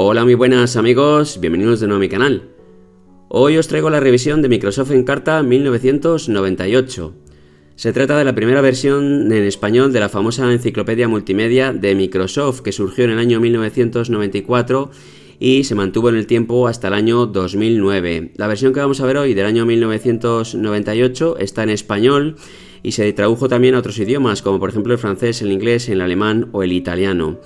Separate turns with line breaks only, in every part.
Hola, muy buenas amigos, bienvenidos de nuevo a mi canal. Hoy os traigo la revisión de Microsoft Encarta 1998. Se trata de la primera versión en español de la famosa enciclopedia multimedia de Microsoft que surgió en el año 1994 y se mantuvo en el tiempo hasta el año 2009. La versión que vamos a ver hoy del año 1998 está en español y se tradujo también a otros idiomas como por ejemplo el francés, el inglés, el alemán o el italiano.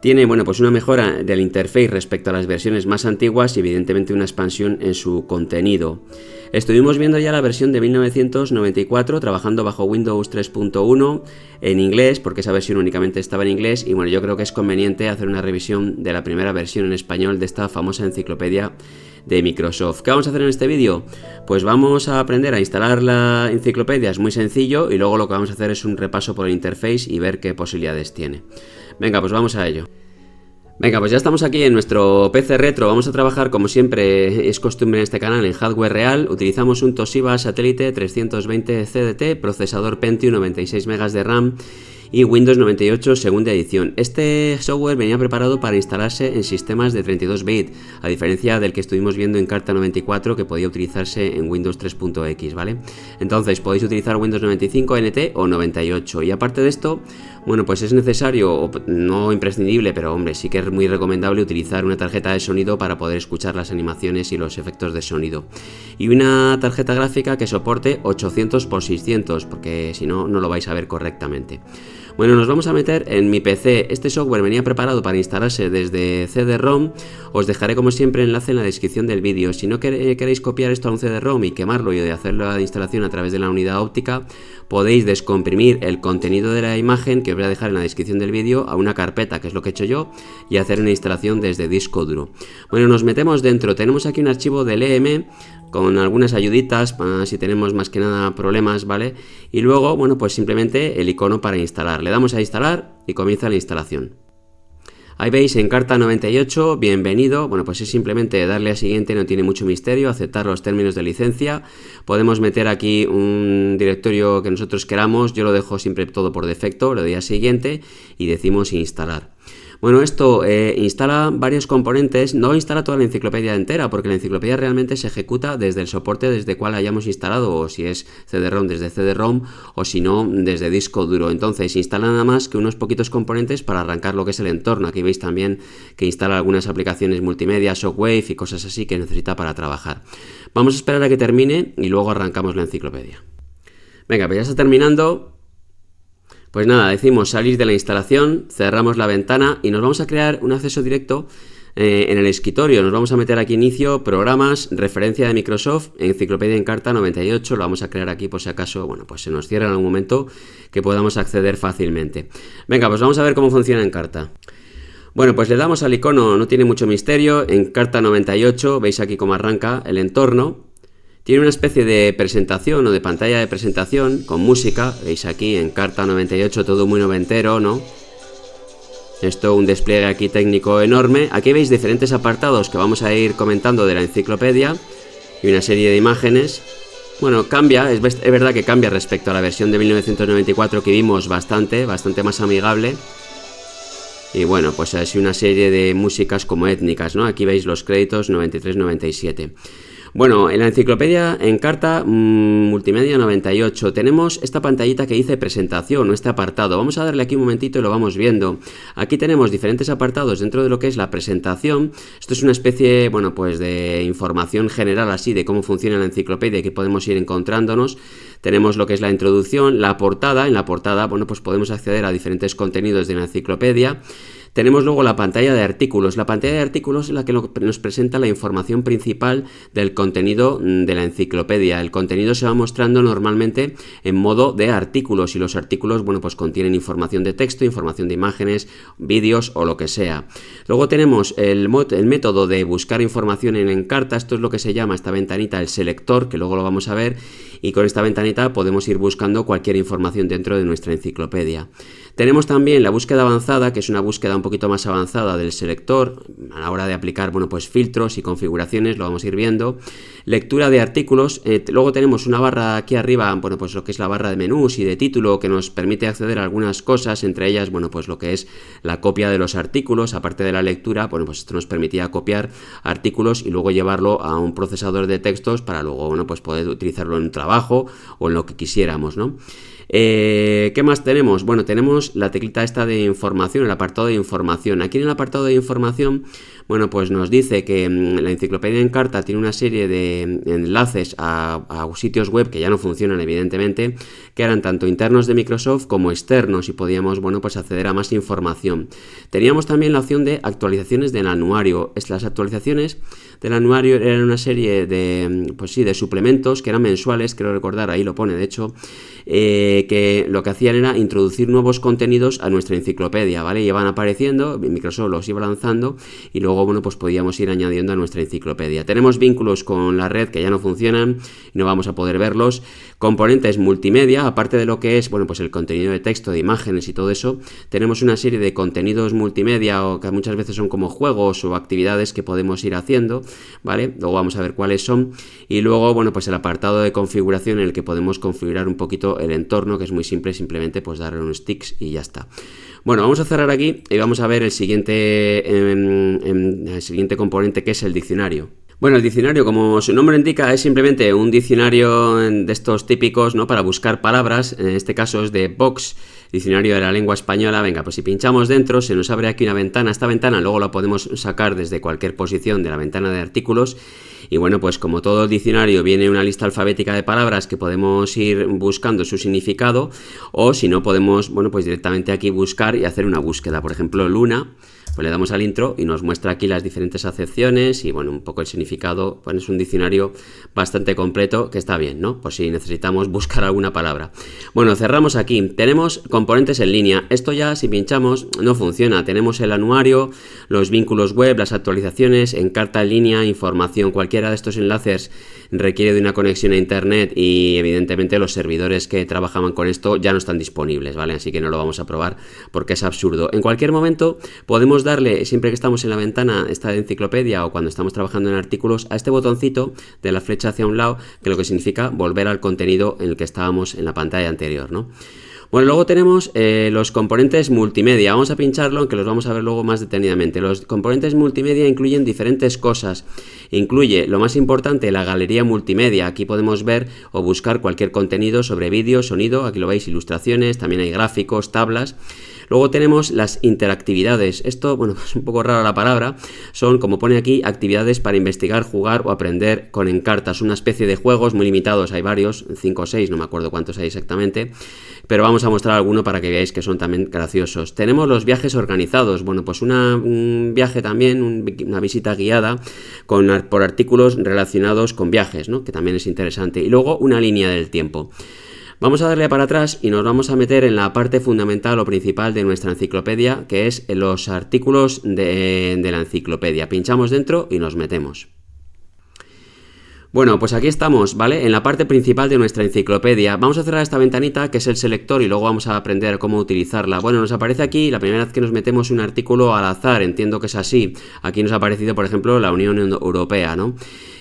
Tiene, pues una mejora del interface respecto a las versiones más antiguas y evidentemente una expansión en su contenido. Estuvimos viendo ya la versión de 1994 trabajando bajo Windows 3.1 en inglés, porque esa versión únicamente estaba en inglés y yo creo que es conveniente hacer una revisión de la primera versión en español de esta famosa enciclopedia de Microsoft. ¿Qué vamos a hacer en este vídeo? Pues vamos a aprender a instalar la enciclopedia, es muy sencillo, y luego lo que vamos a hacer es un repaso por el interface y ver qué posibilidades tiene. Venga, pues vamos a ello. Venga, pues ya estamos aquí en nuestro PC retro. Vamos a trabajar, como siempre es costumbre en este canal, en hardware real. Utilizamos un Toshiba Satellite 320 CDT, procesador Pentium, 96 MB de RAM y Windows 98 segunda edición. Este software venía preparado para instalarse en sistemas de 32 bits, a diferencia del que estuvimos viendo en Encarta 94 que podía utilizarse en Windows 3.x, ¿vale? Entonces podéis utilizar Windows 95 NT o 98, y aparte de esto, pues es necesario, o no imprescindible, pero hombre, sí que es muy recomendable utilizar una tarjeta de sonido para poder escuchar las animaciones y los efectos de sonido, y una tarjeta gráfica que soporte 800x600, porque si no, no lo vais a ver correctamente. Nos vamos a meter en mi PC. Este software venía preparado para instalarse desde CD-ROM. Os dejaré como siempre el enlace en la descripción del vídeo. Si no queréis copiar esto a un CD-ROM y quemarlo y hacer la instalación a través de la unidad óptica, podéis descomprimir el contenido de la imagen que os voy a dejar en la descripción del vídeo a una carpeta, que es lo que he hecho yo, y hacer una instalación desde disco duro. Nos metemos dentro. Tenemos aquí un archivo del EM con algunas ayuditas para si tenemos más que nada problemas, ¿vale? Y luego, pues simplemente el icono para instalar. Le damos a instalar y comienza la instalación. Ahí veis Encarta 98, bienvenido. Pues es simplemente darle a siguiente, no tiene mucho misterio, aceptar los términos de licencia. Podemos meter aquí un directorio que nosotros queramos. Yo lo dejo siempre todo por defecto, le doy a siguiente y decimos instalar. Esto instala varios componentes, no instala toda la enciclopedia entera, porque la enciclopedia realmente se ejecuta desde el soporte desde el cual hayamos instalado, o si es CD-ROM desde CD-ROM, o si no desde disco duro. Entonces instala nada más que unos poquitos componentes para arrancar lo que es el entorno. Aquí veis también que instala algunas aplicaciones multimedia, Shockwave y cosas así que necesita para trabajar. Vamos a esperar a que termine y luego arrancamos la enciclopedia. Venga, pues ya está terminando. Pues nada, decimos salir de la instalación, cerramos la ventana y nos vamos a crear un acceso directo en el escritorio. Nos vamos a meter aquí inicio, programas, referencia de Microsoft, enciclopedia Encarta 98, lo vamos a crear aquí por si acaso, pues se nos cierra en algún momento, que podamos acceder fácilmente. Venga, pues vamos a ver cómo funciona Encarta. Pues le damos al icono, no tiene mucho misterio, Encarta 98, veis aquí cómo arranca el entorno. Tiene una especie de presentación o de pantalla de presentación con música, veis aquí Encarta 98, todo muy noventero, ¿no? Esto, un despliegue aquí técnico enorme. Aquí veis diferentes apartados que vamos a ir comentando de la enciclopedia y una serie de imágenes. Cambia, es verdad que cambia respecto a la versión de 1994 que vimos bastante más amigable. Y pues así una serie de músicas como étnicas, ¿no? Aquí veis los créditos 93-97. En la enciclopedia Encarta Multimedia 98 tenemos esta pantallita que dice presentación, o este apartado. Vamos a darle aquí un momentito y lo vamos viendo. Aquí tenemos diferentes apartados dentro de lo que es la presentación. Esto es una especie, pues de información general así de cómo funciona la enciclopedia y que podemos ir encontrándonos. Tenemos lo que es la introducción, la portada. En la portada, pues podemos acceder a diferentes contenidos de la enciclopedia. Tenemos luego la pantalla de artículos. La pantalla de artículos es la que nos presenta la información principal del contenido de la enciclopedia. El contenido se va mostrando normalmente en modo de artículos y los artículos, pues contienen información de texto, información de imágenes, vídeos o lo que sea. Luego tenemos el método de buscar información en Encarta. Esto es lo que se llama esta ventanita el selector, que luego lo vamos a ver, y con esta ventanita podemos ir buscando cualquier información dentro de nuestra enciclopedia. Tenemos también la búsqueda avanzada, que es una búsqueda un poquito más avanzada del selector a la hora de aplicar, bueno, pues filtros y configuraciones, lo vamos a ir viendo. Lectura de artículos, luego tenemos una barra aquí arriba, bueno, pues lo que es la barra de menús y de título, que nos permite acceder a algunas cosas, entre ellas, bueno, pues lo que es la copia de los artículos, aparte de la lectura, bueno, pues esto nos permitía copiar artículos y luego llevarlo a un procesador de textos para luego, bueno, pues poder utilizarlo en un trabajo o en lo que quisiéramos, ¿no? ¿Qué más tenemos? Bueno, tenemos la teclita esta de información, el apartado de información. Aquí en el apartado de información, bueno, pues nos dice que la enciclopedia en carta tiene una serie de enlaces a sitios web que ya no funcionan, evidentemente, que eran tanto internos de Microsoft como externos y podíamos, bueno, pues acceder a más información. Teníamos también la opción de actualizaciones del anuario. Las actualizaciones del anuario eran una serie de, pues sí, de suplementos que eran mensuales, creo recordar, ahí lo pone, de hecho, que lo que hacían era introducir nuevos contenidos a nuestra enciclopedia, ¿vale? Iban apareciendo, Microsoft los iba lanzando y luego, bueno, pues podíamos ir añadiendo a nuestra enciclopedia. Tenemos vínculos con la red que ya no funcionan y no vamos a poder verlos. Componentes multimedia, aparte de lo que es, bueno, pues el contenido de texto, de imágenes y todo eso, tenemos una serie de contenidos multimedia o que muchas veces son como juegos o actividades que podemos ir haciendo, ¿vale? Luego vamos a ver cuáles son. Y luego, bueno, pues el apartado de configuración en el que podemos configurar un poquito el entorno, que es muy simple, simplemente pues darle unos ticks y ya está. Bueno, vamos a cerrar aquí y vamos a ver el siguiente componente, que es el diccionario. Bueno, el diccionario, como su nombre indica, es simplemente un diccionario de estos típicos, ¿no?, para buscar palabras. En este caso es de Vox, diccionario de la lengua española. Venga, pues si pinchamos dentro se nos abre aquí una ventana. Esta ventana luego la podemos sacar desde cualquier posición de la ventana de artículos. Y bueno, pues como todo el diccionario viene una lista alfabética de palabras que podemos ir buscando su significado, o si no podemos, bueno, pues directamente aquí buscar y hacer una búsqueda. Por ejemplo, luna. Pues le damos al intro y nos muestra aquí las diferentes acepciones y, bueno, un poco el significado. Pues es un diccionario bastante completo que está bien, ¿no? Por si necesitamos buscar alguna palabra. Bueno, cerramos aquí. Tenemos componentes en línea. Esto ya, si pinchamos, no funciona. Tenemos el anuario, los vínculos web, las actualizaciones, Encarta en línea, información. Cualquiera de estos enlaces requiere de una conexión a internet y, evidentemente, los servidores que trabajaban con esto ya no están disponibles, ¿vale? Así que no lo vamos a probar porque es absurdo. En cualquier momento podemos darle, siempre que estamos en la ventana esta de enciclopedia o cuando estamos trabajando en artículos, a este botoncito de la flecha hacia un lado, que lo que significa volver al contenido en el que estábamos en la pantalla anterior, ¿no? Bueno, luego tenemos los componentes multimedia. Vamos a pincharlo, aunque los vamos a ver luego más detenidamente. Los componentes multimedia incluyen diferentes cosas. Incluye, lo más importante, la galería multimedia. Aquí podemos ver o buscar cualquier contenido sobre vídeo, sonido. Aquí lo veis, ilustraciones, también hay gráficos, tablas. Luego tenemos las interactividades. Esto, bueno, es un poco rara la palabra. Son, como pone aquí, actividades para investigar, jugar o aprender con Encarta. Una especie de juegos muy limitados. Hay varios, 5 o 6, no me acuerdo cuántos hay exactamente. Pero vamos a mostrar alguno para que veáis que son también graciosos. Tenemos los viajes organizados. Bueno, pues un viaje también, una visita guiada por artículos relacionados con viajes, ¿no?, que también es interesante. Y luego una línea del tiempo. Vamos a darle para atrás y nos vamos a meter en la parte fundamental o principal de nuestra enciclopedia, que es los artículos de la enciclopedia. Pinchamos dentro y nos metemos. Bueno, pues aquí estamos, ¿vale? En la parte principal de nuestra enciclopedia. Vamos a cerrar esta ventanita, que es el selector, y luego vamos a aprender cómo utilizarla. Bueno, nos aparece aquí, la primera vez que nos metemos, un artículo al azar, entiendo que es así. Aquí nos ha aparecido, por ejemplo, la Unión Europea, ¿no?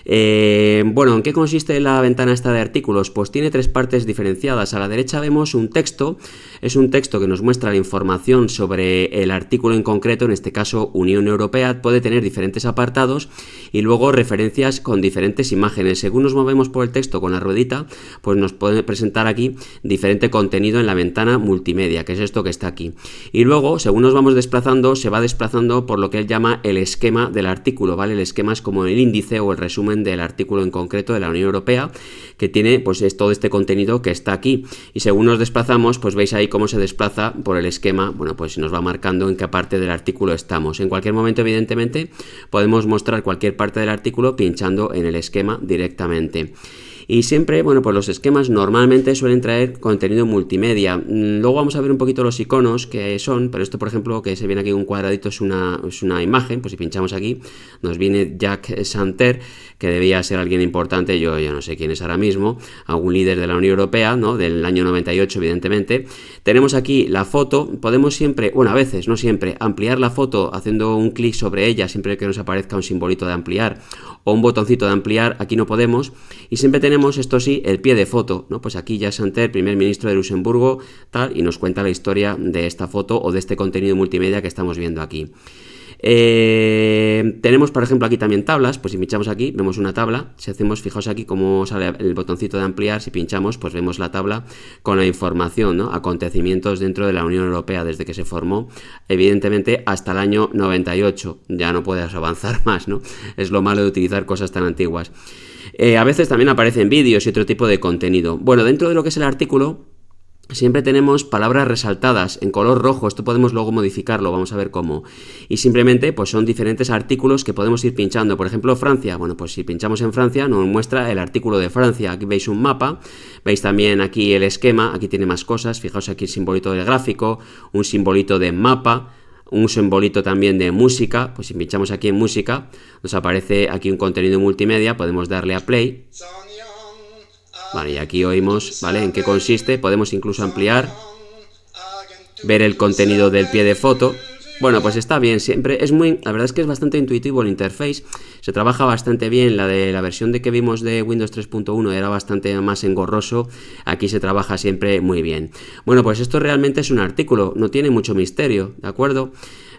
Bueno, ¿en qué consiste la ventana esta de artículos? Pues tiene 3 partes diferenciadas. A la derecha vemos un texto, es un texto que nos muestra la información sobre el artículo en concreto, en este caso Unión Europea. Puede tener diferentes apartados y luego referencias con diferentes imágenes. Según nos movemos por el texto con la ruedita, pues nos puede presentar aquí diferente contenido en la ventana multimedia, que es esto que está aquí. Y luego, según nos vamos desplazando, se va desplazando por lo que él llama el esquema del artículo, ¿vale? El esquema es como el índice o el resumen del artículo en concreto de la Unión Europea, que tiene, pues, es todo este contenido que está aquí. Y según nos desplazamos, pues veis ahí cómo se desplaza por el esquema. Bueno, pues nos va marcando en qué parte del artículo estamos. En cualquier momento, evidentemente, podemos mostrar cualquier parte del artículo pinchando en el esquema directamente. Y siempre, bueno, pues los esquemas normalmente suelen traer contenido multimedia. Luego vamos a ver un poquito los iconos que son, pero esto, por ejemplo, que se viene aquí un cuadradito, es una imagen. Pues si pinchamos aquí, nos viene Jack Santer, que debía ser alguien importante, yo ya no sé quién es ahora mismo, algún líder de la Unión Europea, ¿no? Del año 98, evidentemente. Tenemos aquí la foto, podemos siempre, bueno, a veces, no siempre, ampliar la foto haciendo un clic sobre ella, siempre que nos aparezca un simbolito de ampliar o un botoncito de ampliar. Aquí no podemos, y siempre tenemos, esto sí, el pie de foto, ¿no? Pues aquí Jacques Santer, primer ministro de Luxemburgo, tal, y nos cuenta la historia de esta foto o de este contenido multimedia que estamos viendo aquí. Tenemos, por ejemplo, aquí también tablas. Pues si pinchamos aquí, vemos una tabla. Si hacemos, fijaos aquí cómo sale el botoncito de ampliar, si pinchamos, pues vemos la tabla con la información, ¿no? Acontecimientos dentro de la Unión Europea desde que se formó, evidentemente hasta el año 98. Ya no puedes avanzar más, ¿no? Es lo malo de utilizar cosas tan antiguas. A veces también aparecen vídeos y otro tipo de contenido. Bueno, dentro de lo que es el artículo, siempre tenemos palabras resaltadas en color rojo. Esto podemos luego modificarlo, vamos a ver cómo. Y simplemente pues son diferentes artículos que podemos ir pinchando. Por ejemplo, Francia. Bueno, pues si pinchamos en Francia nos muestra el artículo de Francia. Aquí veis un mapa, veis también aquí el esquema, aquí tiene más cosas. Fijaos aquí el simbolito del gráfico, un simbolito de mapa, un simbolito también de música. Pues si pinchamos aquí en música, nos aparece aquí un contenido multimedia, podemos darle a play. Vale, y aquí oímos, ¿vale?, en qué consiste. Podemos incluso ampliar, ver el contenido del pie de foto. Bueno, pues está bien, siempre es muy, la verdad es que es bastante intuitivo el interface, se trabaja bastante bien. La de la versión de que vimos de Windows 3.1 era bastante más engorroso, aquí se trabaja siempre muy bien. Bueno, pues esto realmente es un artículo, no tiene mucho misterio, ¿de acuerdo?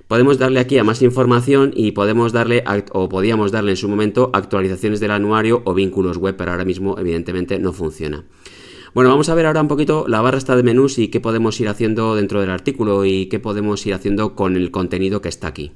Podemos darle aquí a más información y podemos darle, o podíamos darle en su momento, actualizaciones del anuario o vínculos web, pero ahora mismo evidentemente no funciona. Bueno, vamos a ver ahora un poquito la barra esta de menús y qué podemos ir haciendo dentro del artículo y qué podemos ir haciendo con el contenido que está aquí.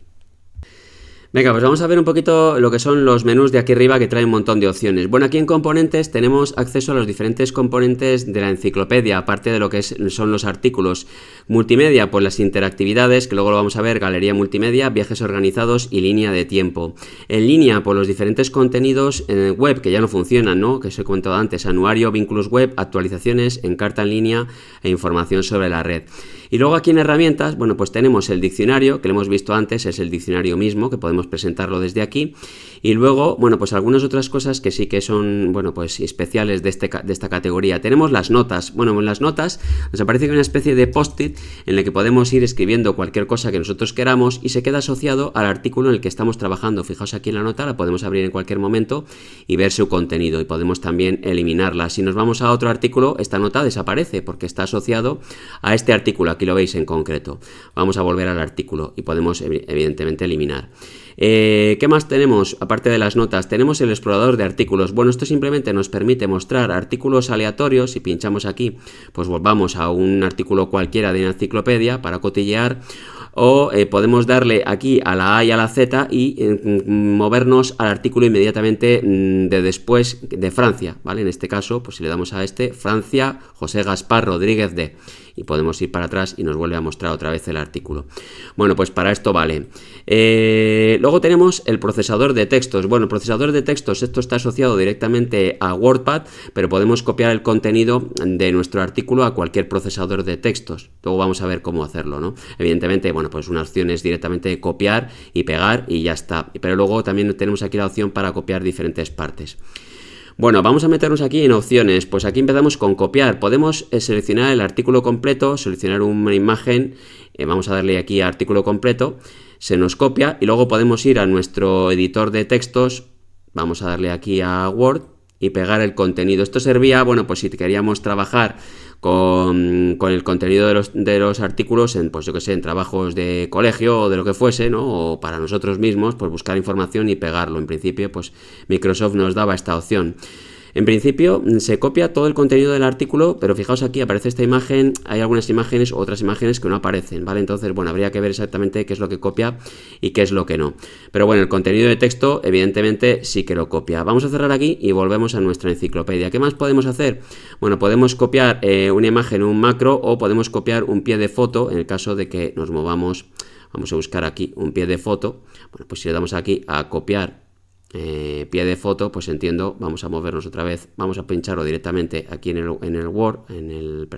Venga, pues vamos a ver un poquito lo que son los menús de aquí arriba, que traen un montón de opciones. Bueno, aquí en componentes tenemos acceso a los diferentes componentes de la enciclopedia, aparte de lo que son los artículos. Multimedia, pues las interactividades, que luego lo vamos a ver, galería multimedia, viajes organizados y línea de tiempo. En línea, pues los diferentes contenidos en web que ya no funcionan, ¿no? Que os he comentado antes, anuario, vínculos web, actualizaciones, encarta en línea e información sobre la red. Y luego aquí en herramientas, bueno, pues tenemos el diccionario, que lo hemos visto antes, es el diccionario mismo, que podemos presentarlo desde aquí. Y luego, bueno, pues algunas otras cosas que sí que son, bueno, pues especiales de esta categoría. Tenemos las notas. Bueno, en las notas nos aparece una especie de post-it en el que podemos ir escribiendo cualquier cosa que nosotros queramos y se queda asociado al artículo en el que estamos trabajando. Fijaos aquí en la nota, la podemos abrir en cualquier momento y ver su contenido, y podemos también eliminarla. Si nos vamos a otro artículo, esta nota desaparece porque está asociado a este artículo. Aquí lo veis en concreto. Vamos a volver al artículo y podemos evidentemente eliminar. ¿Qué más tenemos? Aparte de las notas, tenemos el explorador de artículos. Bueno, esto simplemente nos permite mostrar artículos aleatorios. Si pinchamos aquí, pues volvamos a un artículo cualquiera de una enciclopedia para cotillear. O podemos darle aquí a la A y a la Z y movernos al artículo inmediatamente de después de Francia, ¿vale? En este caso, pues si le damos a este, Francia, José Gaspar Rodríguez de, y podemos ir para atrás y nos vuelve a mostrar otra vez el artículo. Bueno, pues para esto vale. Luego tenemos el procesador de textos. Bueno, el procesador de textos, esto está asociado directamente a WordPad, pero podemos copiar el contenido de nuestro artículo a cualquier procesador de textos. Luego vamos a ver cómo hacerlo, ¿no? Evidentemente, bueno, pues una opción es directamente copiar y pegar y ya está. Pero luego también tenemos aquí la opción para copiar diferentes partes. Bueno, vamos a meternos aquí en opciones. Pues aquí empezamos con copiar. Podemos seleccionar el artículo completo, seleccionar una imagen, vamos a darle aquí a artículo completo, se nos copia y luego podemos ir a nuestro editor de textos, vamos a darle aquí a Word y pegar el contenido. Esto servía, bueno, pues si queríamos trabajar con el contenido de los artículos en, pues yo que sé, en trabajos de colegio o de lo que fuese, ¿no? O para nosotros mismos, pues buscar información y pegarlo. En principio, pues Microsoft nos daba esta opción. En principio se copia todo el contenido del artículo, pero fijaos aquí aparece esta imagen, hay algunas imágenes, otras imágenes que no aparecen, ¿vale? Entonces, bueno, habría que ver exactamente qué es lo que copia y qué es lo que no. Pero bueno, el contenido de texto evidentemente sí que lo copia. Vamos a cerrar aquí y volvemos a nuestra enciclopedia. ¿Qué más podemos hacer? Bueno, podemos copiar una imagen, un macro, o podemos copiar un pie de foto en el caso de que nos movamos. Vamos a buscar aquí un pie de foto. Bueno, pues si le damos aquí a copiar pie de foto, pues entiendo, vamos a movernos otra vez, vamos a pincharlo directamente aquí en el Word, en el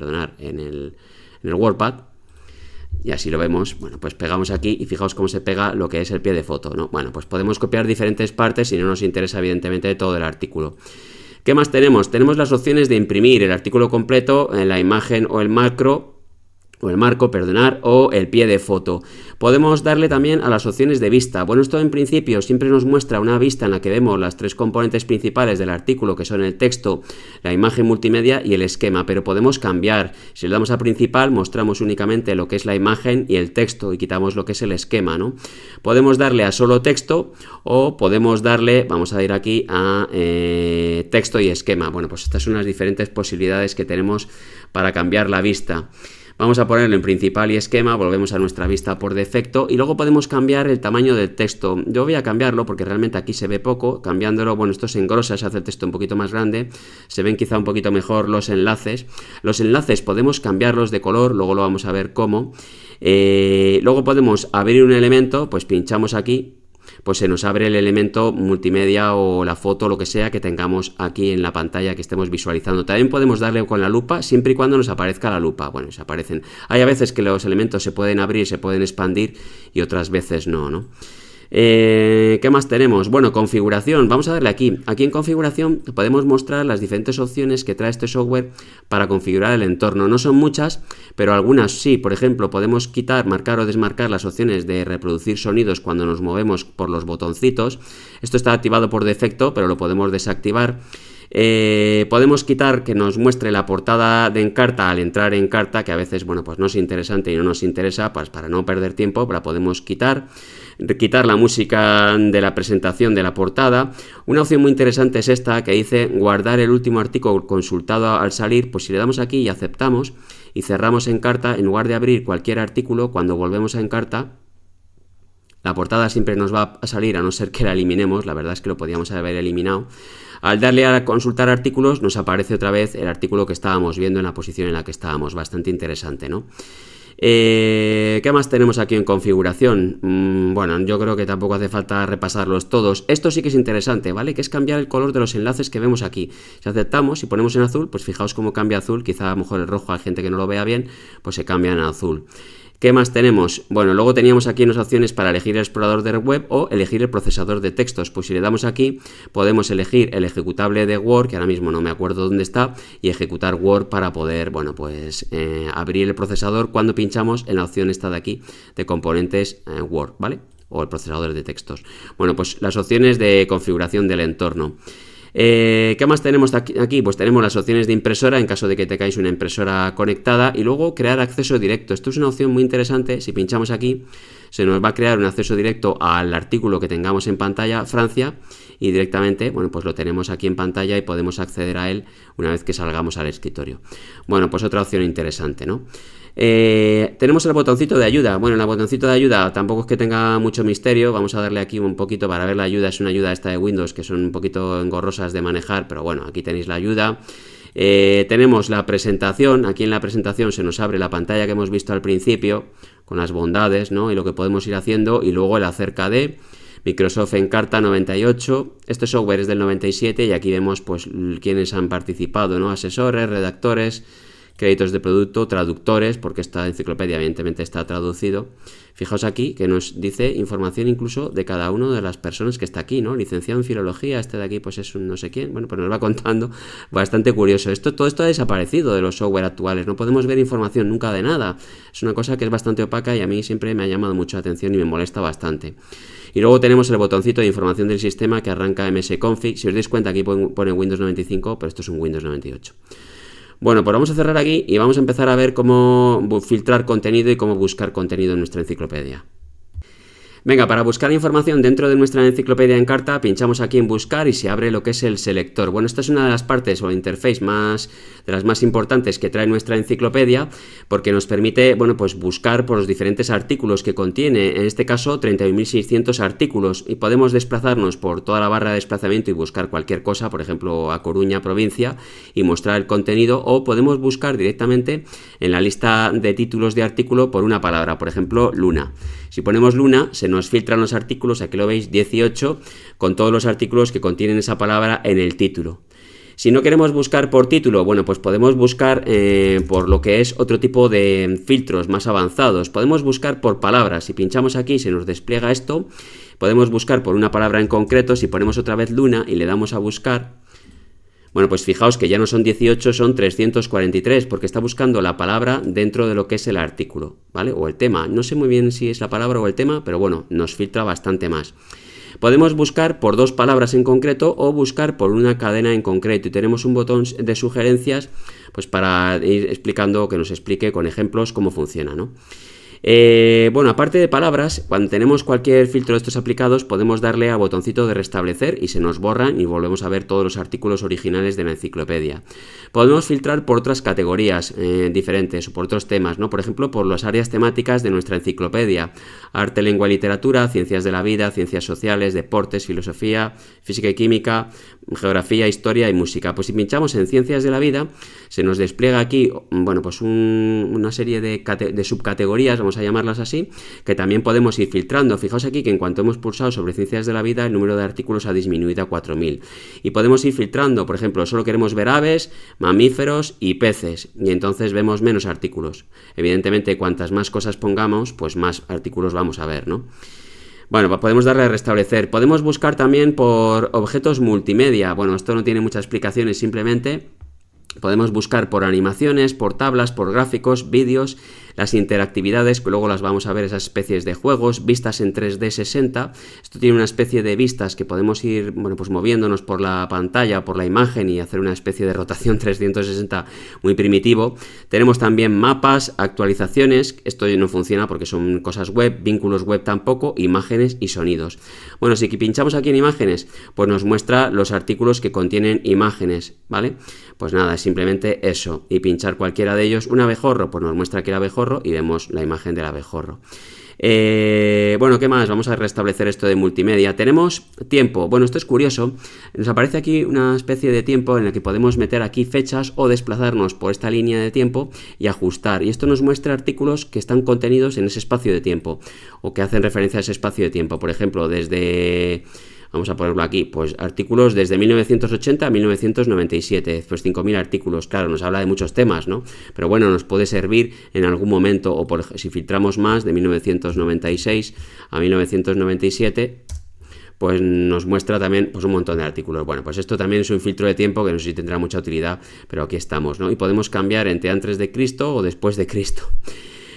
WordPad, y así lo vemos. Bueno, pues pegamos aquí y fijaos cómo se pega lo que es el pie de foto, ¿no? Bueno, pues podemos copiar diferentes partes si no nos interesa evidentemente todo el artículo. ¿Qué más tenemos? Tenemos las opciones de imprimir el artículo completo, la imagen o el marco, o el pie de foto. Podemos darle también a las opciones de vista. Bueno, esto en principio siempre nos muestra una vista en la que vemos las tres componentes principales del artículo, que son el texto, la imagen multimedia y el esquema, pero podemos cambiar. Si le damos a principal, mostramos únicamente lo que es la imagen y el texto y quitamos lo que es el esquema, ¿no? Podemos darle a solo texto o podemos darle, vamos a ir aquí a texto y esquema. Bueno, pues estas son las diferentes posibilidades que tenemos para cambiar la vista. Vamos a ponerlo en principal y esquema, volvemos a nuestra vista por defecto y luego podemos cambiar el tamaño del texto. Yo voy a cambiarlo porque realmente aquí se ve poco, cambiándolo, bueno, esto se engrosa, se hace el texto un poquito más grande, se ven quizá un poquito mejor los enlaces. Los enlaces podemos cambiarlos de color, luego lo vamos a ver cómo. Luego podemos abrir un elemento, pues pinchamos aquí, pues se nos abre el elemento multimedia o la foto, lo que sea que tengamos aquí en la pantalla que estemos visualizando. También podemos darle con la lupa siempre y cuando nos aparezca la lupa. Bueno, se aparecen. Hay a veces que los elementos se pueden abrir, se pueden expandir y otras veces no, ¿no? ¿Qué más tenemos? Bueno, configuración, vamos a darle aquí. Aquí en configuración podemos mostrar las diferentes opciones que trae este software para configurar el entorno. No son muchas, pero algunas sí. Por ejemplo, podemos quitar, marcar o desmarcar las opciones de reproducir sonidos cuando nos movemos por los botoncitos. Esto está activado por defecto, pero lo podemos desactivar. Podemos quitar que nos muestre la portada de Encarta al entrar en Encarta, que a veces, bueno, pues no es interesante y no nos interesa, pues para no perder tiempo, la podemos quitar la música de la presentación de la portada. Una opción muy interesante es esta que dice guardar el último artículo consultado al salir. Pues si le damos aquí y aceptamos y cerramos Encarta, en lugar de abrir cualquier artículo, cuando volvemos a Encarta, la portada siempre nos va a salir, a no ser que la eliminemos. La verdad es que lo podíamos haber eliminado. Al darle a consultar artículos nos aparece otra vez el artículo que estábamos viendo en la posición en la que estábamos. Bastante interesante, ¿no? ¿Qué más tenemos aquí en configuración? Bueno, yo creo que tampoco hace falta repasarlos todos. Esto sí que es interesante, ¿vale? Que es cambiar el color de los enlaces que vemos aquí. Si aceptamos y ponemos en azul, pues fijaos cómo cambia azul. Quizá a lo mejor el rojo, a gente que no lo vea bien, pues se cambia en azul. ¿Qué más tenemos? Bueno, luego teníamos aquí unas opciones para elegir el explorador de web o elegir el procesador de textos. Pues si le damos aquí, podemos elegir el ejecutable de Word, que ahora mismo no me acuerdo dónde está, y ejecutar Word para poder, bueno, pues abrir el procesador cuando pinchamos en la opción esta de aquí, de componentes Word, ¿vale? O el procesador de textos. Bueno, pues las opciones de configuración del entorno. ¿Qué más tenemos aquí? Pues tenemos las opciones de impresora en caso de que tengáis una impresora conectada y luego crear acceso directo. Esto es una opción muy interesante. Si pinchamos aquí se nos va a crear un acceso directo al artículo que tengamos en pantalla, Francia, y directamente, bueno, pues lo tenemos aquí en pantalla y podemos acceder a él una vez que salgamos al escritorio. Bueno, pues otra opción interesante, ¿no? Tenemos el botoncito de ayuda. Bueno, el botoncito de ayuda tampoco es que tenga mucho misterio. Vamos a darle aquí un poquito para ver la ayuda. Es una ayuda esta de Windows que son un poquito engorrosas de manejar, pero bueno, aquí tenéis la ayuda. Tenemos la presentación. Aquí en la presentación se nos abre la pantalla que hemos visto al principio con las bondades, ¿no? Y lo que podemos ir haciendo, y luego el acerca de Microsoft Encarta 98. Este software es del 97 y aquí vemos pues quienes han participado, ¿no? Asesores, redactores, créditos de producto, traductores, porque esta enciclopedia evidentemente está traducido. Fijaos aquí que nos dice información incluso de cada una de las personas que está aquí, ¿no? Licenciado en filología, este de aquí pues es un no sé quién. Bueno, pues nos va contando, bastante curioso. Todo esto ha desaparecido de los software actuales, no podemos ver información nunca de nada. Es una cosa que es bastante opaca y a mí siempre me ha llamado mucho la atención y me molesta bastante. Y luego tenemos el botoncito de información del sistema que arranca msconfig. Si os dais cuenta aquí pone Windows 95, pero esto es un Windows 98. Bueno, pues vamos a cerrar aquí y vamos a empezar a ver cómo filtrar contenido y cómo buscar contenido en nuestra enciclopedia. Venga, para buscar información dentro de nuestra enciclopedia Encarta, pinchamos aquí en buscar y se abre lo que es el selector. Bueno, esta es una de las partes o interface de las más importantes que trae nuestra enciclopedia, porque nos permite, bueno, pues buscar por los diferentes artículos que contiene, en este caso 31.600 artículos, y podemos desplazarnos por toda la barra de desplazamiento y buscar cualquier cosa, por ejemplo a Coruña, provincia, y mostrar el contenido, o podemos buscar directamente en la lista de títulos de artículo por una palabra, por ejemplo Luna. Si ponemos Luna, se nos filtran los artículos, aquí lo veis, 18, con todos los artículos que contienen esa palabra en el título. Si no queremos buscar por título, bueno, pues podemos buscar por lo que es otro tipo de filtros más avanzados. Podemos buscar por palabras. Si pinchamos aquí se nos despliega esto. Podemos buscar por una palabra en concreto. Si ponemos otra vez Luna y le damos a buscar, bueno, pues fijaos que ya no son 18, son 343, porque está buscando la palabra dentro de lo que es el artículo, ¿vale? O el tema. No sé muy bien si es la palabra o el tema, pero bueno, nos filtra bastante más. Podemos buscar por dos palabras en concreto o buscar por una cadena en concreto, y tenemos un botón de sugerencias pues para ir explicando, que nos explique con ejemplos cómo funciona, ¿no? Bueno, aparte de palabras, cuando tenemos cualquier filtro de estos aplicados, podemos darle al botoncito de restablecer y se nos borran y volvemos a ver todos los artículos originales de la enciclopedia. Podemos filtrar por otras categorías diferentes o por otros temas, ¿no? Por ejemplo, por las áreas temáticas de nuestra enciclopedia: arte, lengua y literatura, ciencias de la vida, ciencias sociales, deportes, filosofía, física y química, geografía, historia y música. Pues si pinchamos en ciencias de la vida, se nos despliega aquí, bueno, pues una serie de subcategorías, vamos a llamarlas así, que también podemos ir filtrando. Fijaos aquí que en cuanto hemos pulsado sobre ciencias de la vida, el número de artículos ha disminuido a 4000. Y podemos ir filtrando, por ejemplo, solo queremos ver aves, mamíferos y peces, y entonces vemos menos artículos. Evidentemente, cuantas más cosas pongamos, pues más artículos vamos a ver, ¿no? Bueno, podemos darle a restablecer. Podemos buscar también por objetos multimedia. Bueno, esto no tiene muchas explicaciones, simplemente podemos buscar por animaciones, por tablas, por gráficos, vídeos, las interactividades, que luego las vamos a ver, esas especies de juegos, vistas en 3D 60. Esto tiene una especie de vistas que podemos ir, bueno, pues moviéndonos por la pantalla, por la imagen, y hacer una especie de rotación 360 muy primitivo. Tenemos también mapas, actualizaciones, esto no funciona porque son cosas web, vínculos web tampoco, imágenes y sonidos. Bueno, si pinchamos aquí en imágenes, pues nos muestra los artículos que contienen imágenes, ¿vale? Pues nada, es simplemente eso, y pinchar cualquiera de ellos. Un abejorro, pues nos muestra aquí el abejorro y vemos la imagen del abejorro. Bueno, ¿qué más? Vamos a restablecer esto de multimedia. Tenemos tiempo. Bueno, esto es curioso. Nos aparece aquí una especie de tiempo en el que podemos meter aquí fechas o desplazarnos por esta línea de tiempo y ajustar. Y esto nos muestra artículos que están contenidos en ese espacio de tiempo o que hacen referencia a ese espacio de tiempo. Por ejemplo, desde... Vamos a ponerlo aquí, pues artículos desde 1980 a 1997, pues 5000 artículos, claro, nos habla de muchos temas, ¿no? Pero bueno, nos puede servir en algún momento, o si filtramos más, de 1996 a 1997, pues nos muestra también pues un montón de artículos. Bueno, pues esto también es un filtro de tiempo que no sé si tendrá mucha utilidad, pero aquí estamos, ¿no? Y podemos cambiar entre antes de Cristo o después de Cristo.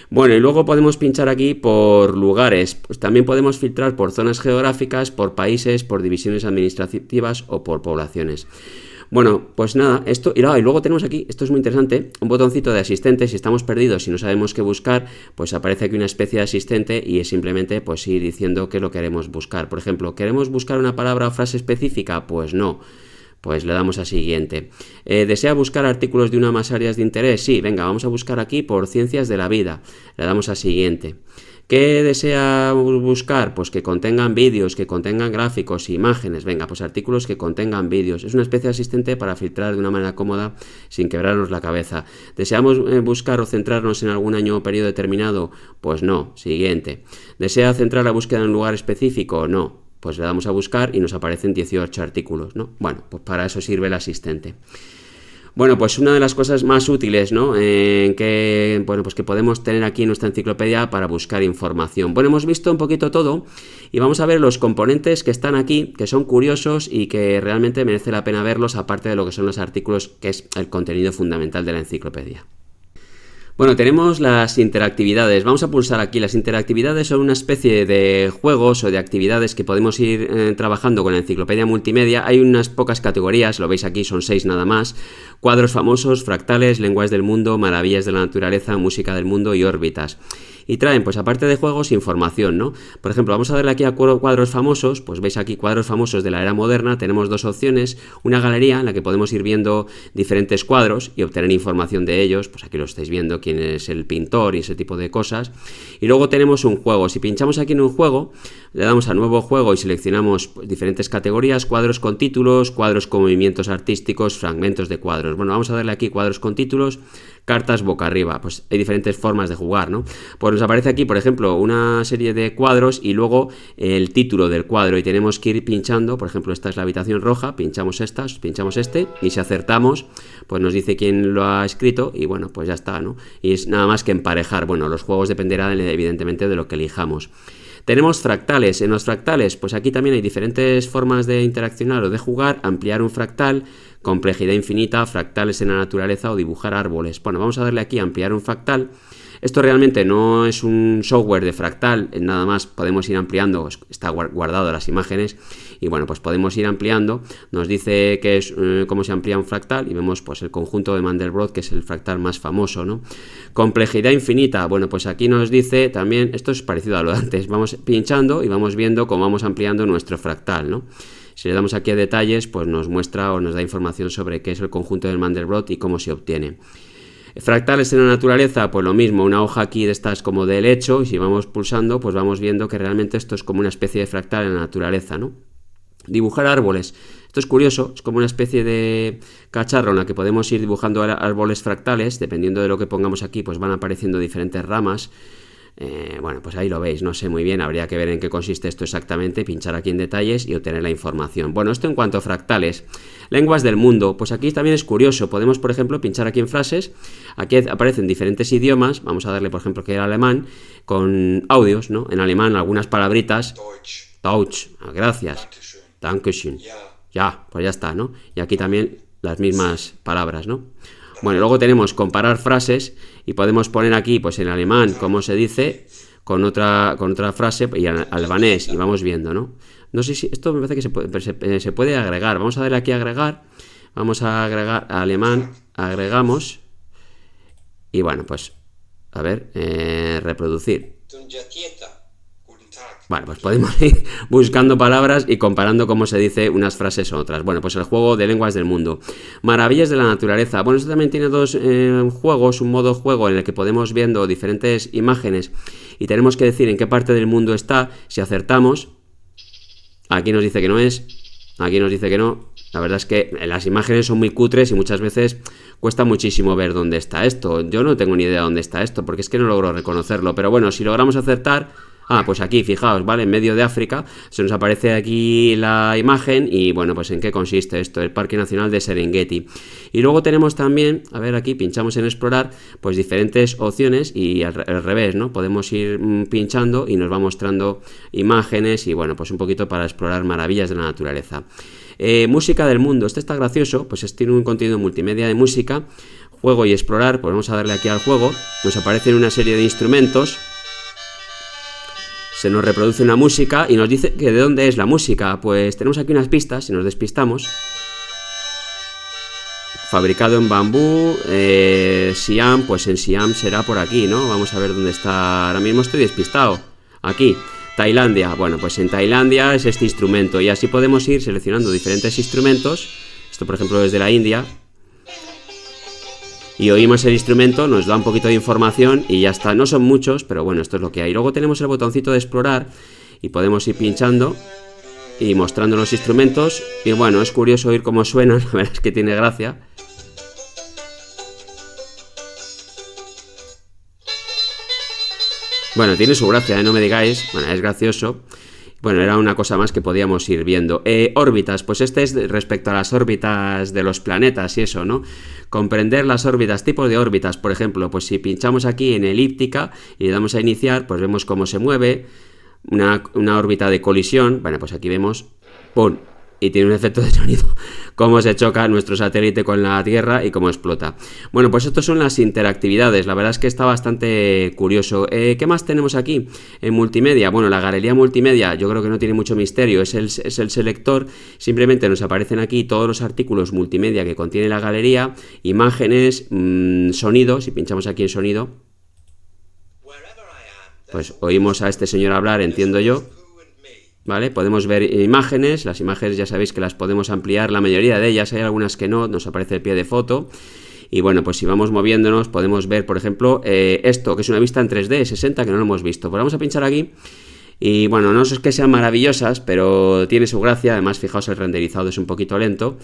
Bueno, y luego podemos pinchar aquí por lugares. Pues también podemos filtrar por zonas geográficas, por países, por divisiones administrativas o por poblaciones. Bueno, pues nada, esto, y luego tenemos aquí, esto es muy interesante, un botoncito de asistente. Si estamos perdidos y no sabemos qué buscar, pues aparece aquí una especie de asistente y es simplemente pues ir diciendo qué lo queremos buscar. Por ejemplo, ¿queremos buscar una palabra o frase específica? Pues no. Pues le damos a siguiente. ¿Desea buscar artículos de una o más áreas de interés? Sí, venga, vamos a buscar aquí por ciencias de la vida. Le damos a siguiente. ¿Qué desea buscar? Pues que contengan vídeos, que contengan gráficos, imágenes. Venga, pues artículos que contengan vídeos. Es una especie de asistente para filtrar de una manera cómoda sin quebrarnos la cabeza. ¿Deseamos buscar o centrarnos en algún año o periodo determinado? Pues no, siguiente. ¿Desea centrar la búsqueda en un lugar específico? No. Pues le damos a buscar y nos aparecen 18 artículos, ¿no? Bueno, pues para eso sirve el asistente. Bueno, pues una de las cosas más útiles, ¿no? Bueno, pues que podemos tener aquí en nuestra enciclopedia para buscar información. Bueno, hemos visto un poquito todo y vamos a ver los componentes que están aquí, que son curiosos y que realmente merece la pena verlos, aparte de lo que son los artículos, que es el contenido fundamental de la enciclopedia. Bueno, tenemos las interactividades. Vamos a pulsar aquí. Las interactividades son una especie de juegos o de actividades que podemos ir trabajando con la enciclopedia multimedia. Hay unas pocas categorías, lo veis aquí, son 6 nada más. Cuadros famosos, fractales, lenguajes del mundo, maravillas de la naturaleza, música del mundo y órbitas. Y traen, pues aparte de juegos, información, ¿no? Por ejemplo, vamos a darle aquí a cuadros famosos. Pues veis aquí cuadros famosos de la era moderna. Tenemos dos opciones: una galería en la que podemos ir viendo diferentes cuadros y obtener información de ellos. Pues aquí lo estáis viendo, quién es el pintor y ese tipo de cosas. Y luego tenemos un juego. Si pinchamos aquí en un juego, le damos a nuevo juego y seleccionamos pues diferentes categorías: cuadros con títulos, cuadros con movimientos artísticos, fragmentos de cuadros. Bueno, vamos a darle aquí cuadros con títulos, cartas boca arriba. Pues hay diferentes formas de jugar, ¿no? Pues nos aparece aquí, por ejemplo, una serie de cuadros y luego el título del cuadro y tenemos que ir pinchando. Por ejemplo, esta es la habitación roja, pinchamos estas, pinchamos este y si acertamos, pues nos dice quién lo ha escrito y bueno, pues ya está, ¿no? Y es nada más que emparejar. Bueno, los juegos dependerán evidentemente de lo que elijamos. Tenemos fractales. En los fractales, pues aquí también hay diferentes formas de interaccionar o de jugar, ampliar un fractal, complejidad infinita, fractales en la naturaleza o dibujar árboles. Bueno, vamos a darle aquí a ampliar un fractal. Esto realmente no es un software de fractal, nada más podemos ir ampliando, está guardado las imágenes y bueno, pues podemos ir ampliando, nos dice que es cómo se amplía un fractal y vemos pues el conjunto de Mandelbrot, que es el fractal más famoso, ¿no? Complejidad infinita, bueno, pues aquí nos dice también, esto es parecido a lo de antes, vamos pinchando y vamos viendo cómo vamos ampliando nuestro fractal, ¿no? Si le damos aquí a detalles, pues nos muestra o nos da información sobre qué es el conjunto del Mandelbrot y cómo se obtiene. Fractales en la naturaleza, pues lo mismo, una hoja aquí de estas como de helecho, y si vamos pulsando, pues vamos viendo que realmente esto es como una especie de fractal en la naturaleza, ¿no? Dibujar árboles, esto es curioso, es como una especie de cacharro en la que podemos ir dibujando árboles fractales, dependiendo de lo que pongamos aquí, pues van apareciendo diferentes ramas. Bueno, pues ahí lo veis, no sé muy bien, habría que ver en qué consiste esto exactamente, pinchar aquí en detalles y obtener la información. Bueno, esto en cuanto a fractales. Lenguas del mundo, pues aquí también es curioso, podemos por ejemplo pinchar aquí en frases, aquí aparecen diferentes idiomas, vamos a darle por ejemplo que era alemán, con audios, ¿no? En alemán algunas palabritas, Deutsch, gracias, Dankeschön, ya, pues ya está, ¿no? Y aquí también las mismas palabras, ¿no? Bueno, luego tenemos comparar frases y podemos poner aquí, pues en alemán, cómo se dice, con otra frase y en albanés, y vamos viendo, ¿no? No sé si esto me parece que se puede agregar. Vamos a darle aquí a agregar, vamos a agregar a alemán, agregamos, y bueno, pues, a ver, reproducir. Bueno, pues podemos ir buscando palabras y comparando cómo se dice unas frases u otras. Bueno, pues el juego de lenguas del mundo. Maravillas de la naturaleza. Bueno, esto también tiene dos juegos, un modo juego en el que podemos viendo diferentes imágenes y tenemos que decir en qué parte del mundo está. Si acertamos, aquí nos dice que no es, aquí nos dice que no. La verdad es que las imágenes son muy cutres y muchas veces cuesta muchísimo ver dónde está esto. Yo no tengo ni idea dónde está esto porque es que no logro reconocerlo. Pero bueno, si logramos acertar... Ah, pues aquí, fijaos, ¿vale? En medio de África se nos aparece aquí la imagen y, bueno, pues en qué consiste esto, el Parque Nacional de Serengeti. Y luego tenemos también, a ver aquí, pinchamos en explorar, pues diferentes opciones y al revés, ¿no? Podemos ir pinchando y nos va mostrando imágenes y, bueno, pues un poquito para explorar maravillas de la naturaleza. Música del mundo, este está gracioso, pues tiene un contenido multimedia de música, juego y explorar, pues vamos a darle aquí al juego, nos aparecen una serie de instrumentos. Se nos reproduce una música y nos dice que de dónde es la música. Pues tenemos aquí unas pistas, si nos despistamos. Fabricado en bambú, Siam, pues en Siam será por aquí, ¿no? Vamos a ver dónde está. Ahora mismo estoy despistado. Aquí, Tailandia. Bueno, pues en Tailandia es este instrumento y así podemos ir seleccionando diferentes instrumentos. Esto, por ejemplo, es de la India. Y oímos el instrumento, nos da un poquito de información y ya está. No son muchos, pero bueno, esto es lo que hay. Luego tenemos el botoncito de explorar y podemos ir pinchando y mostrando los instrumentos. Y bueno, es curioso oír cómo suenan, la verdad es que tiene gracia. Bueno, tiene su gracia, no me digáis. Bueno, es gracioso. Bueno, era una cosa más que podíamos ir viendo. Órbitas, pues este es respecto a las órbitas de los planetas y eso, ¿no? Comprender las órbitas, tipos de órbitas, por ejemplo, pues si pinchamos aquí en elíptica y le damos a iniciar, pues vemos cómo se mueve una órbita de colisión. Bueno, pues aquí vemos, ¡pum! Y tiene un efecto de sonido, cómo se choca nuestro satélite con la Tierra y cómo explota. Bueno, pues estas son las interactividades, la verdad es que está bastante curioso. ¿Qué más tenemos aquí? En multimedia, bueno, la galería multimedia yo creo que no tiene mucho misterio, es el selector, simplemente nos aparecen aquí todos los artículos multimedia que contiene la galería, imágenes, sonido, si pinchamos aquí en sonido, pues oímos a este señor hablar, entiendo yo. ¿Vale? Podemos ver imágenes, las imágenes ya sabéis que las podemos ampliar, la mayoría de ellas, hay algunas que no, nos aparece el pie de foto. Y bueno, pues si vamos moviéndonos podemos ver, por ejemplo, esto, que es una vista en 3D, 60, que no lo hemos visto. Pues vamos a pinchar aquí y bueno, no es que sean maravillosas, pero tiene su gracia, además fijaos el renderizado es un poquito lento.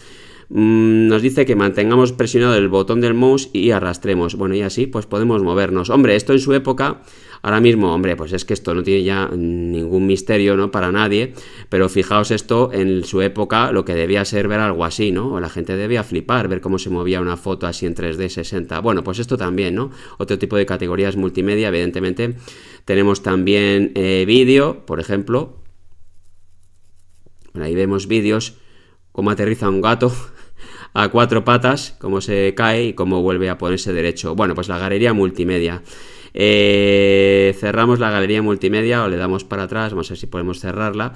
Nos dice que mantengamos presionado el botón del mouse y arrastremos. Bueno, y así pues podemos movernos. Hombre, esto en su época, ahora mismo, hombre, pues es que esto no tiene ya ningún misterio, ¿no? Para nadie, pero fijaos esto en su época, lo que debía ser ver algo así, ¿no? La gente debía flipar, ver cómo se movía una foto así en 3D 60. Bueno, pues esto también, ¿no? Otro tipo de categorías multimedia, evidentemente. Tenemos también vídeo, por ejemplo. Bueno, ahí vemos vídeos, cómo aterriza un gato a 4 patas, cómo se cae y cómo vuelve a ponerse derecho. Bueno, pues la galería multimedia. Cerramos la galería multimedia o le damos para atrás, vamos a ver si podemos cerrarla.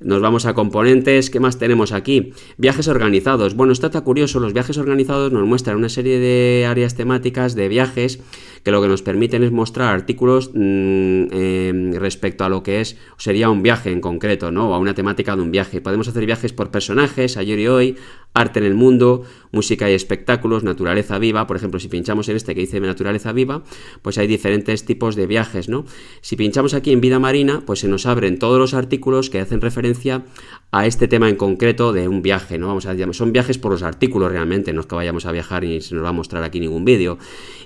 Nos vamos a componentes. ¿Qué más tenemos aquí? Viajes organizados. Bueno, esto está curioso. Los viajes organizados nos muestran una serie de áreas temáticas de viajes que lo que nos permiten es mostrar artículos respecto a lo que sería un viaje en concreto, ¿no? O a una temática de un viaje. Podemos hacer viajes por personajes, ayer y hoy, arte en el mundo, música y espectáculos, naturaleza viva. Por ejemplo, si pinchamos en este que dice naturaleza viva, pues hay diferentes tipos de viajes, ¿no? Si pinchamos aquí en vida marina, pues se nos abren todos los artículos que hacen referencia a este tema en concreto de un viaje, ¿no? Vamos a llamar, son viajes por los artículos realmente, no es que vayamos a viajar y se nos va a mostrar aquí ningún vídeo.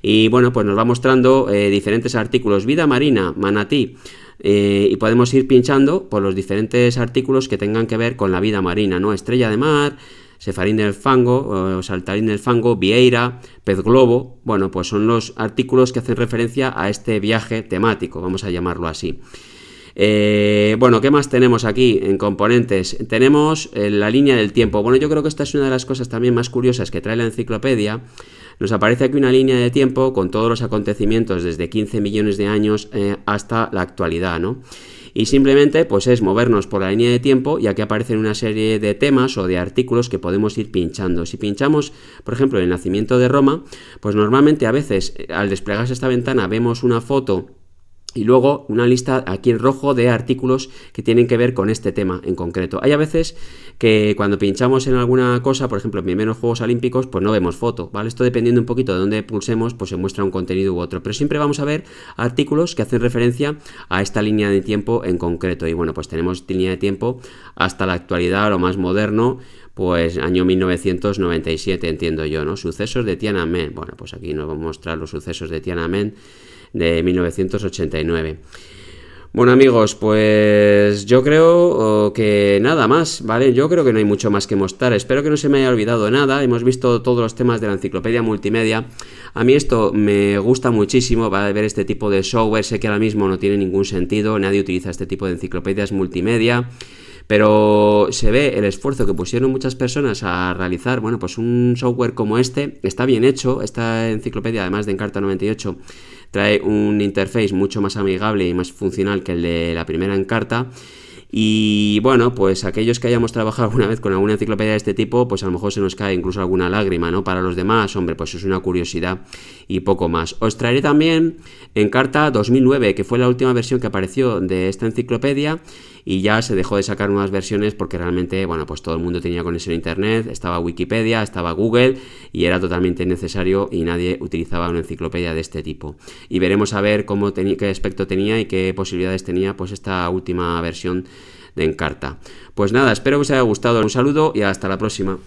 Y bueno, pues nos va mostrando diferentes artículos, vida marina, manatí, y podemos ir pinchando por los diferentes artículos que tengan que ver con la vida marina, ¿no? Estrella de mar, cefarín del fango, saltarín del fango, vieira, pez globo. Bueno, pues son los artículos que hacen referencia a este viaje temático, vamos a llamarlo así. Bueno, ¿qué más tenemos aquí en componentes? Tenemos la línea del tiempo. Bueno, yo creo que esta es una de las cosas también más curiosas que trae la enciclopedia. Nos aparece aquí una línea de tiempo con todos los acontecimientos desde 15 millones de años hasta la actualidad, ¿no? Y simplemente pues es movernos por la línea de tiempo y aquí aparecen una serie de temas o de artículos que podemos ir pinchando. Si pinchamos, por ejemplo, el nacimiento de Roma, pues normalmente a veces al desplegarse esta ventana vemos una foto y luego una lista aquí en rojo de artículos que tienen que ver con este tema en concreto. Hay a veces que cuando pinchamos en alguna cosa, por ejemplo en primeros Juegos Olímpicos, pues no vemos foto, ¿vale? Esto dependiendo un poquito de dónde pulsemos, pues se muestra un contenido u otro. Pero siempre vamos a ver artículos que hacen referencia a esta línea de tiempo en concreto. Y bueno, pues tenemos línea de tiempo hasta la actualidad, lo más moderno, pues año 1997, entiendo yo, ¿no? Sucesos de Tiananmen. Bueno, pues aquí nos vamos a mostrar los sucesos de Tiananmen de 1989. Bueno, amigos, pues yo creo que nada más, ¿vale? Yo creo que no hay mucho más que mostrar. Espero que no se me haya olvidado nada. Hemos visto todos los temas de la enciclopedia multimedia. A mí esto me gusta muchísimo, ¿vale? Ver este tipo de software. Sé que ahora mismo no tiene ningún sentido, nadie utiliza este tipo de enciclopedias multimedia, pero se ve el esfuerzo que pusieron muchas personas a realizar, bueno, pues un software como este. Está bien hecho. Esta enciclopedia, además de Encarta 98, trae un interface mucho más amigable y más funcional que el de la primera Encarta. Y bueno, pues aquellos que hayamos trabajado alguna vez con alguna enciclopedia de este tipo, pues a lo mejor se nos cae incluso alguna lágrima, ¿no? Para los demás, hombre, pues es una curiosidad y poco más. Os traeré también Encarta 2009, que fue la última versión que apareció de esta enciclopedia, y ya se dejó de sacar nuevas versiones porque realmente, bueno, pues todo el mundo tenía conexión a internet, estaba Wikipedia, estaba Google y era totalmente innecesario y nadie utilizaba una enciclopedia de este tipo. Y veremos a ver qué aspecto tenía y qué posibilidades tenía pues esta última versión de Encarta. Pues nada, espero que os haya gustado. Un saludo y hasta la próxima.